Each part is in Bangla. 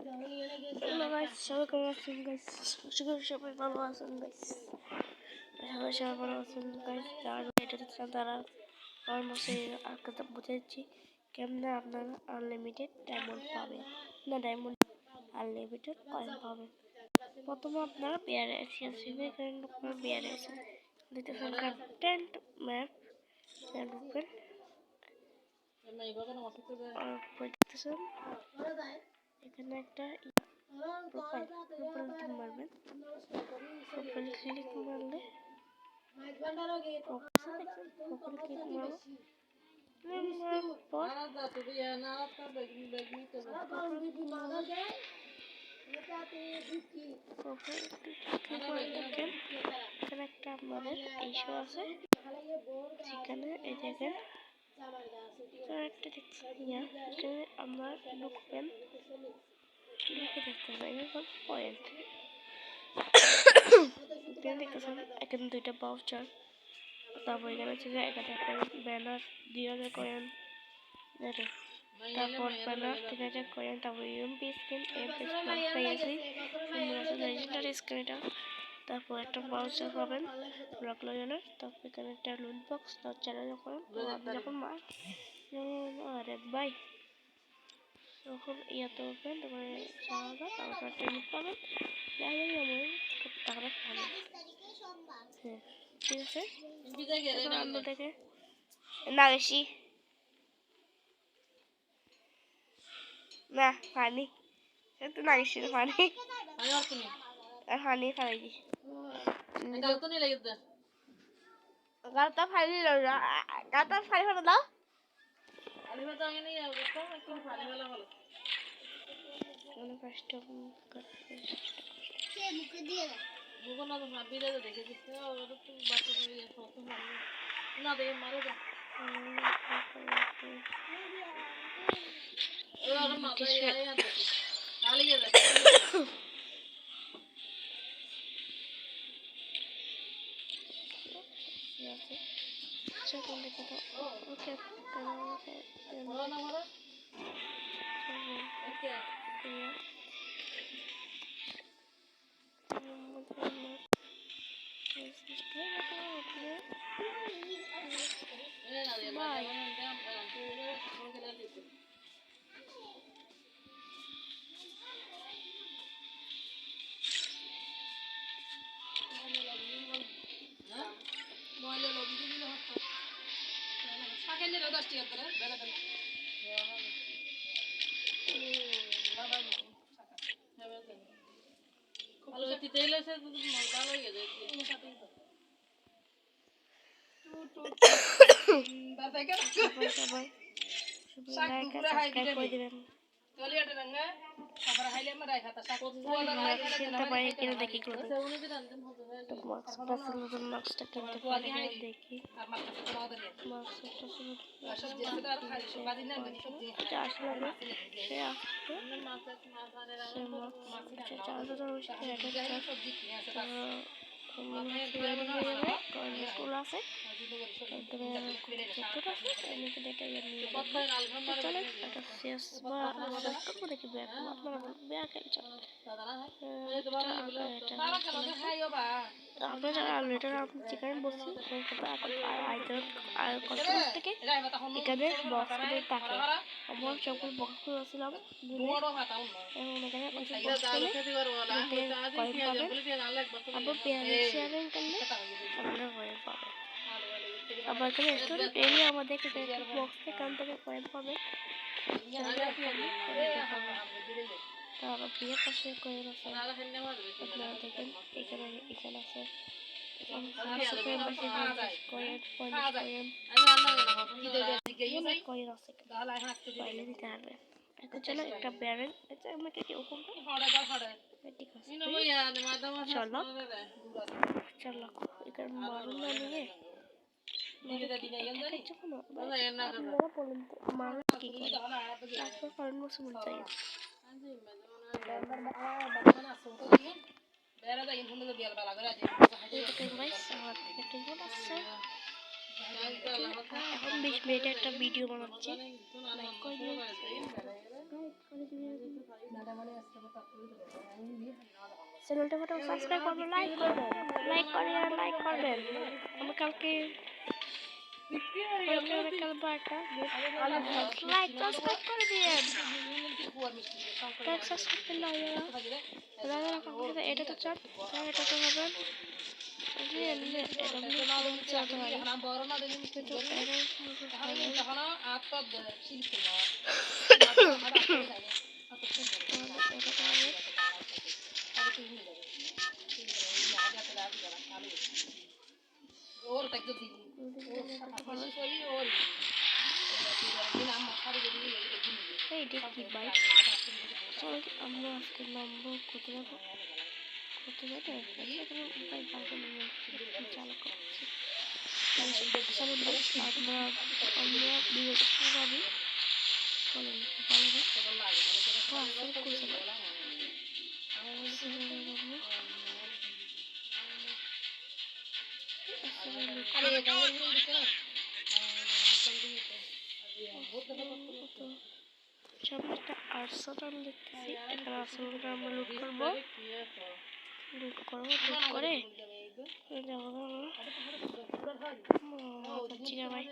হ্যালো গাইস, সবাই কেমন আছেন গাইস? আশা করি সবাই ভালো আছেন গাইস। সবাই ভালো আছেন গাইস। যারা এটা দেখছেন তারা আমার মাসে আর কথা বুঝাচ্ছি কেমনে আপনারা আনলিমিটেড ডায়মন্ড পাবেন, না ডায়মন্ড আনলিমিটেড কয়েন পাবেন। প্রথমে আপনারা বিয়ারে বিয়ারে আছেন দেখতেছেন কন্টেন্ট ম্যাপ ঢুকবেন দেখতেছেন এখানে একটা প্রোফাইল মারবেন। প্রোফাইল ক্লিক মারলে এখানে একটা আমাদের ইস্যু আছে, সেখানে এই দেখেন একটা দেখছেন আমরা ঢুকবেন দেখতে পাই পয়েন্ট দেখতেছেন এখানে দুইটা বাউচার, তারপর এখানে হচ্ছে যে এখানে ব্যানার 2000 কয়েন, তারপর ব্যানার 3000 কয়েন, তারপর ইউএমপি স্ক্রিন পেয়েছি রেজিস্টার স্ক্রিন এটা, তারপর একটা বাউচার পাবেন ব্লক লজনের, তারপর এখানে একটা লুট বক্স, তার চ্যানেল যখন মার আরে ভাই যখন ইয়াতে উঠবেন তখন তারপর একটা লুট পাবেন, টাকাটা পাবেন। হ্যাঁ ঠিক আছে, আমরা থেকে না বেশি না পানি তো না বেশি পানি পানি ফালাই দি গালটা ফাইলি গালটা ফাইলি ফেলে দাও। আমরা যারা অলরেডি যেখানে বসছি থেকে এখানে বক্স করে থাকে আমরা সকল বক্স করেছিলাম আবার শেয়ারিং করলে আপনারা কয়েন পাবেন। আবার এখানে স্টুডেন্ট এরিয়া আমাদের বক্স এখান থেকে কয়েন পাবে, তারপর বিয়ের পাশে কয়েন আছে আপনারা দেখেন এখানে এখানে আছে চলো একটা ব্যারেল আমাকে কেউ চলো চলো এখানে মারুন না নিয়ে এখন 20 মিনিটের একটা ভিডিও বানাচ্ছি। চ্যানেলটা ফটো সাবস্ক্রাইব করবেন, লাইক করবেন, লাইক করবেন। আমি কালকে লাইক সাবস্ক্রাইব করে দিয়েন। লাইক সাবস্ক্রাইব করলে এটা তো চান, এটা তো হবেন। আমরা আজকে নামবো কোথায় যাবো, চালু করছি। আমরা বিরোধী বলেন সামনে একটা আর্টসাটান দেখতেছি, এখানে আর্টসাটা আমরা লুট করবো, লুট করে যাবো চিরা ভাই।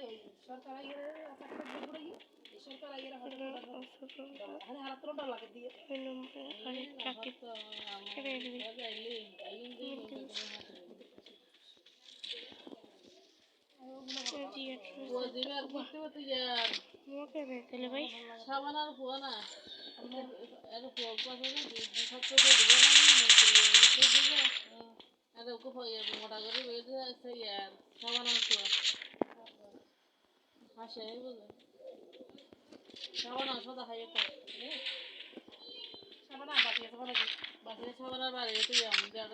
ভাই সাবানার ফুয়া না মোটা করে বেড়ে আছে সাবানার ফুয়া হাসে বুঝলেন সাবানা সদা খাইয়ে সাবানা বাকি বাকি সাবানার বাড়ি তুই আমাদের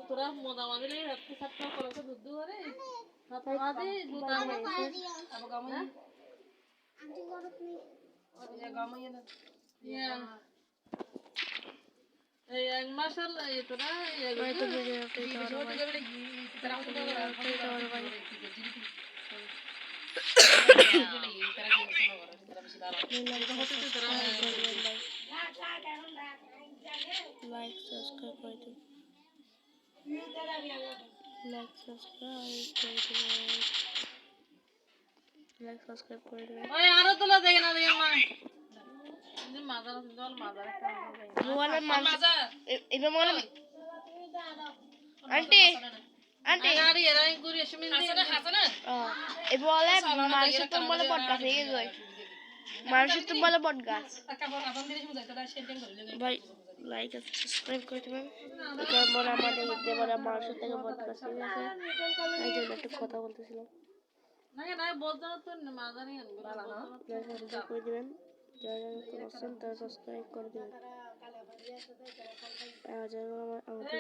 তোরা মজা মাঝে রাত্রে সাতটা কলেজে দুধ ধরে লাইক সাবস্ক্রাইব করে দিন, লাইক সাবস্ক্রাইব করে দিন। ওই আরো তোলা দেখে না দেখেন না মাজার দল মাজার একটা মাজার এবার মনে আন্টি আন্টি আরে এরা গুরি এসমিন হাসানা হাসানা এ বলে মানুষ তো বলে পডকাস্ট এই গই মানুষ তো বলে পডকাস্ট ভাই লাইক আর সাবস্ক্রাইব করে দিবেন। তারপর আমাদের যে বড় মানুষ থেকে পডকাস্ট আছে এই জন্য একটু কথা বলতেছিলাম না না বলতে তো মাজারই আনবো না সাবস্ক্রাইব করে দিবেন, যারা পছন্দ তারা সাবস্ক্রাইব করে দিবেন। যারা আমাদের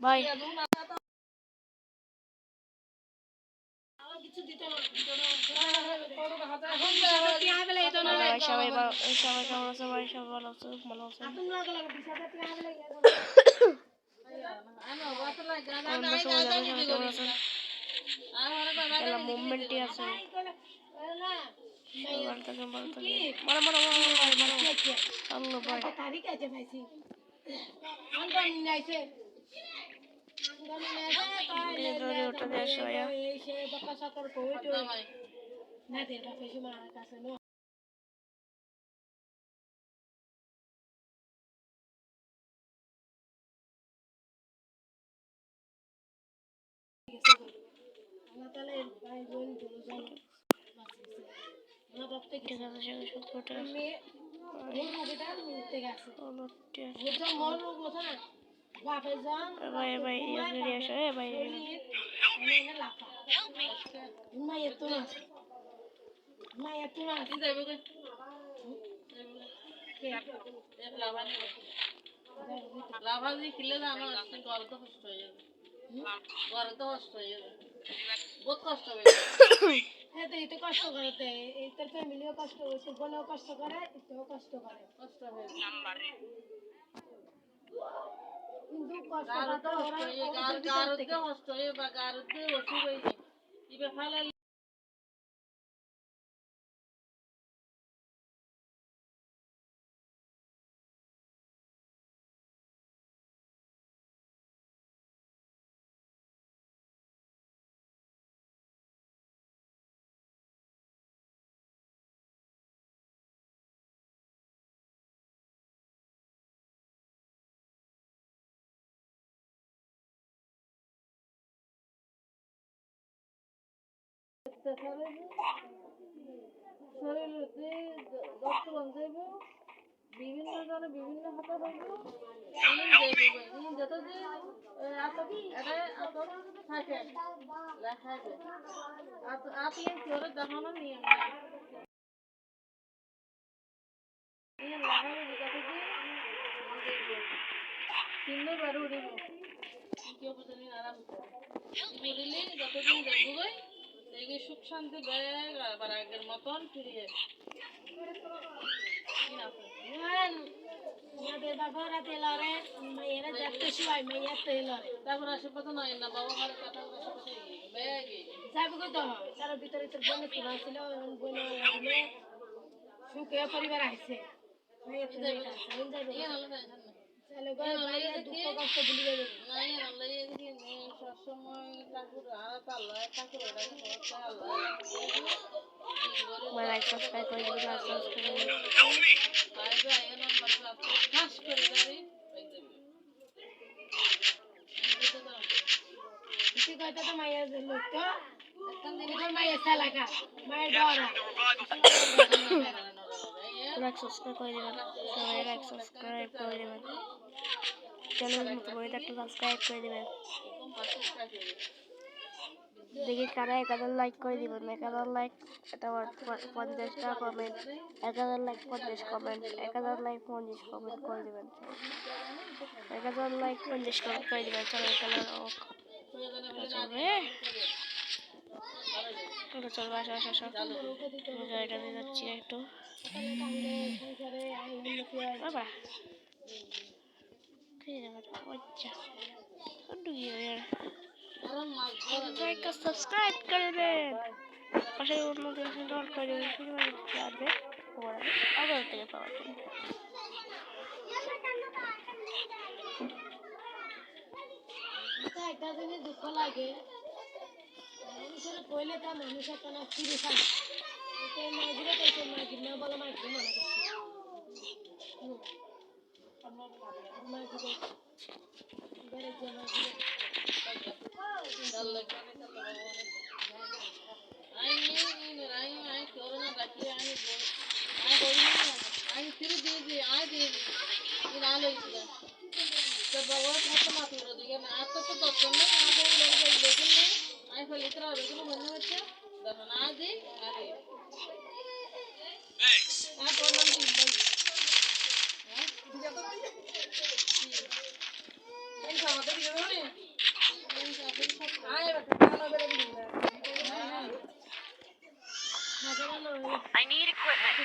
ভাই সবাই ভালো আছে, ভাই সবাই ভালো আছে, ভালো আছে। মুভমেন্টই আছে ভাই ভাই ইয়ে আসে ভাই লাভাজি কিলে জানো আসছে ঘরে তো কষ্ট হয়ে যাবে ঘরে তো কষ্ট হয়ে যাবে বহুত কষ্ট হবে হ্যাঁ তো এতে কষ্ট করতে এই তোর ফ্যামিলিও কষ্ট করছে বোনও কষ্ট করে এতেও কষ্ট করে কষ্ট হয়ে কিন্তু কষ্ট করতে ওরা গারুতে কষ্ট হয়ে বা গারুতে অসুখ হয়ে যায় ইবে ফালা শরীরে রক্ত বন্ধ বিভিন্ন জনে বিভিন্ন হাতে হইব যতদিন থাকে লেখাইবে আপনি তোরে দেখানো নিয়ম তিনবার বারো উঠিব কেউ বুঝলি আরাম উঠিলে যতদিন দেখবো দেখবি সুখ শান্তি ব্যাগ আবার আগের মতন ফিরিয়ে তারপর আশেপাশে নয় না বাবা ঘরে কথা ব্যাগে যাবে তো তার ভিতরে তোর বোনের তোলা ছিল বোনে সুখে পরিবার আসছে লাইক সাবস্ক্রাইব করে দিবেন মায়ের লোক তো মায়ের এলাকা মায়ের ডরা লাইক সাবস্ক্রাইব করে দিবেন সবাই লাইক সাবস্ক্রাইব করে দিবেন চ্যানেলের মতো করে একটা সাবস্ক্রাইব করে দিবেন দেখি কারা 1000 লাইক করে দিবেন 1000 লাইক এটা 50টা comment 1000 like 50 comment 1000 like 50 comment করে দিবেন 1000 লাইক 50 কমেন্ট করে দিবেন চ্যানেল কালার চলবে আসা গাড়িটা দিয়ে যাচ্ছি একটু বাবা সাবস্ক্রাইব করে দেবেন পাশে নোটিফিকেশন অন করে দেবেন ফিরে আসবে আবার থেকে পাওয়ার জন্য একটা জিনিস দুঃখ লাগে মানুষের কইলে তা মানুষের তো না ফিরে পায় মাইগুলো তো মাইগুলো না বলে মাইগুলো মনে করছে মাইগুলো বেড়ে যে মাইগুলো I need equipment.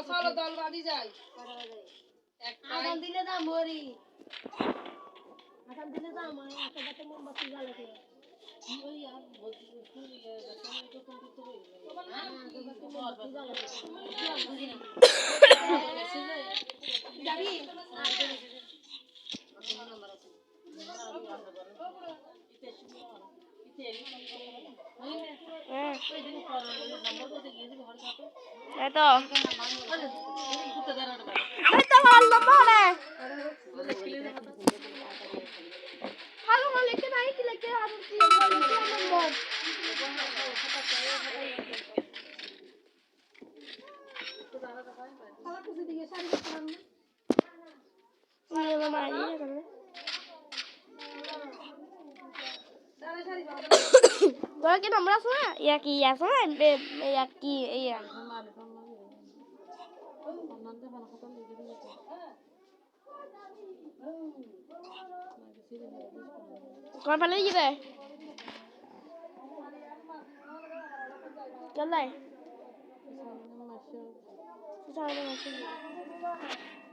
চলো দল বাঁধি যাই আদান দিলে দাম মরি আদান দিলে দাম একটা বাতে মোমবাতি জ্বালাতে যাবি ওই দিন নম্বর করতে গিয়েছিল ঘর সাথে এই তো আরে কুত্তা দাঁড়ানো বেলা এই তো বললাম বলে ভালো ভালো লিখে নাই কি লিখে আর কি নম্বর খালা কুচি দিয়ে শাড়ি পরান ये मैं मारी है मैंने সাড়ে শাড়ি পরান तो क्या नंबर सुना या कि या सुना या कि या कौन पहले ये दे चल रहा है सामने मशीन